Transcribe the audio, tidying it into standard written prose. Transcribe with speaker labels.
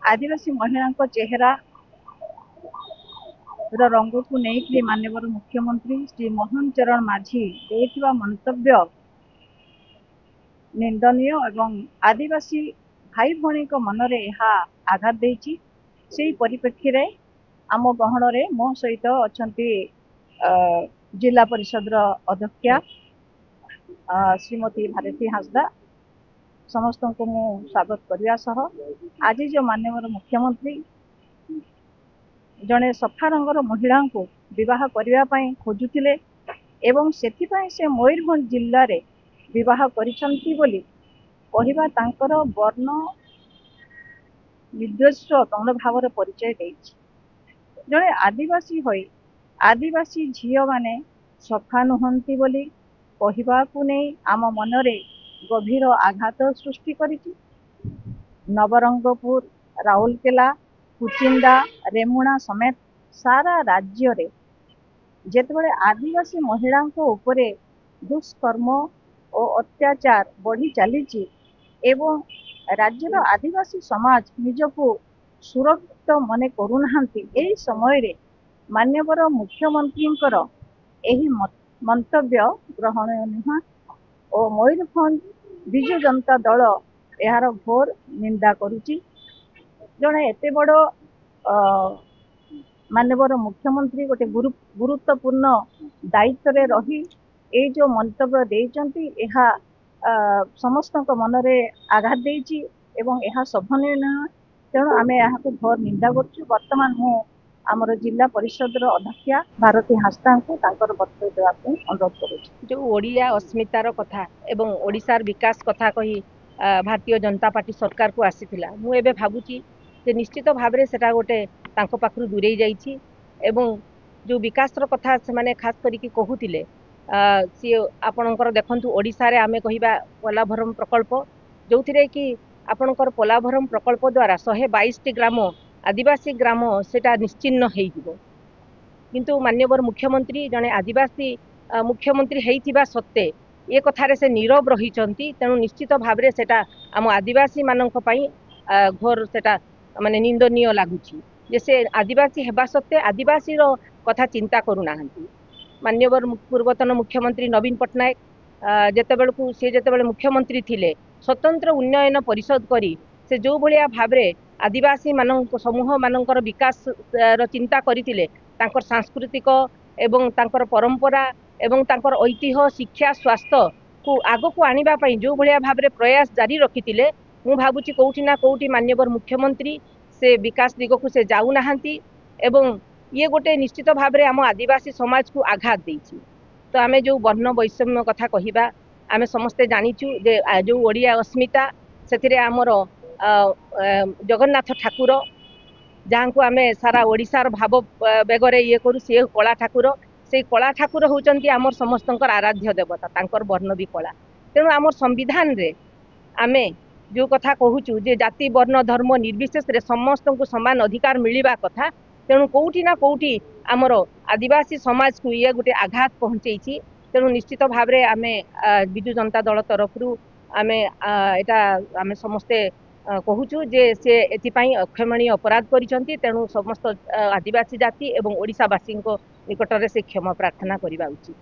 Speaker 1: आदिवासी महिला चेहरा रंग को लेकिन माननीय मुख्यमंत्री श्री मोहन चरण माझी देथिबा मंतव्य निंदनीय एवं आदिवासी भाई भौणी मनरे यह आघात देछि। से परिप्रेक्षी रे आम गहन रे मो सहित अछंती जिला परिषद अध्यक्षा श्रीमती भारती हांसदा समस्त को मु स्वागत करने सह आज जो माननीय मुख्यमंत्री जड़े सफा रंगर महिला को विवाह करने खोजुले एवं से मयूरभंज जिले में विवाह करिसंती बोली कहिबा तांकर वर्ण निर्देश्य कौन भाव परिचय देछि। जड़े आदिवासी होई आदिवासी झील माने सफा नुहंती बोली कहवाकू नहीं आम मनरे गभीर आघात सृष्टि करिछि। नवरंगपुर, राउरकेला, कुचिंडा, रेमुणा समेत सारा राज्य रे जेतेबेले आदिवासी महिला उपरे दुष्कर्म और अत्याचार बढ़ी चली एवं राज्यर आदिवासी समाज निजको सुरक्षित मने करूनाहांती एही समय रे माननीय मुख्यमंत्री मंतव्य ग्रहणीय नुह और मयूरभंज विजु जनता दल यार घोर निंदा करुची। जड़े एत बड़ माननीय मुख्यमंत्री गोटे गुरुत्वपूर्ण दायित्व रे रही ये जो मंतव्य देइचंती एहा समस्त मनरे आघात देइची एवं यह शोभनीय नुह। तेणु आम यहाँ घोर निंदा करुँ। बर्तमान मु आमर जिला परिषद अध्यक्षा भारती हांसदा को वक्तव्य देवाई अनुरोध करुँ।
Speaker 2: जो ओडिया अस्मितार कथा एवं ओडिशार विकास कथा कही भारतीय जनता पार्टी सरकार को आसीथिला मु एबे भाबुची जे निश्चित भाव में सेटा गोटे तांको पाखरु दूरेई जाइछि एवं जो विकासर कथा से माने खास करिकि कहूतिले सी आपणकर देखंतु ओडिशा रे आमे कहिबा पोलाभरम प्रकल्प जो थिरे कि आपणकर पोलाभरम प्रकल्प द्वारा 122 टी ग्राम आदिवासी ग्राम सेटा निश्चिन्न हेइजिवो। किंतु माननीय मुख्यमंत्री जने आदिवासी मुख्यमंत्री हेइथिबा सत्ते ये कथारे से नीरव रहिचंती। तेणु निश्चित भाव में सेटा आम आदिवासी मानक पई घोर सेटा माने निंदनीय लागुची जे से आदिवासी हेबा सत्ते आदिवासी रो कथा चिंता करूनाहांती। माननीय पूर्वतन मुख्यमंत्री नवीन पट्टनायक जेतेबेले मुख्यमंत्री थिले स्वतंत्र उन्नयन परिषद करी से जो भलिया भाबरे आदिवासी मानक समूह मानकर विकास रो चिंता करितिले तांकर सांस्कृतिक एवं तांकर परंपरा एवं तांकर ऐतिह्य शिक्षा स्वास्थ्य को आगो को आनिबा पई जो भलिया भाबरे प्रयास जारी रखितिले मु भाबुची कोउठी ना कोउठी माननीय मुख्यमंत्री से विकास दिग को से जाऊ नाहांती एवं ये गोटे निश्चित भाव में आम आदिवासी समाज को आघात देछि। तो आमे जो वर्ण वैषम्य कथा कहिबा आमे समस्ते जानिचु जे जो ओडिया अस्मिता सेथिरे आमर जगन्नाथ ठाकुर जहाँ को आमे सारा ओडिशार भाव बेगरे ये करू से कला ठाकुर से कला ठाकुर होचंती आमर समस्तंकर आराध्य देवता तांकर वर्ण भी कला। तेणु आमर संविधान रे आमे जो कथा कहूचु जे जाति वर्ण धर्म निर्विशेष रे समस्त को समान अधिकार मिलिबा कथा। तेणु कोउठी ना कोउठी आमर आदिवासी समाज को ये गोटे आघात पहुंचेछि। तेणु निश्चित भाव में आमे विजु जनता दल तरफ आमे एटा आमे समस्ते कहूचु जे से एथिपाई अक्षमणीय अपराध करिसंती। तेणु समस्त आदिवासी जाति एवं ओडिशावासी निकटरे से क्षमा प्रार्थना करिबा उचित।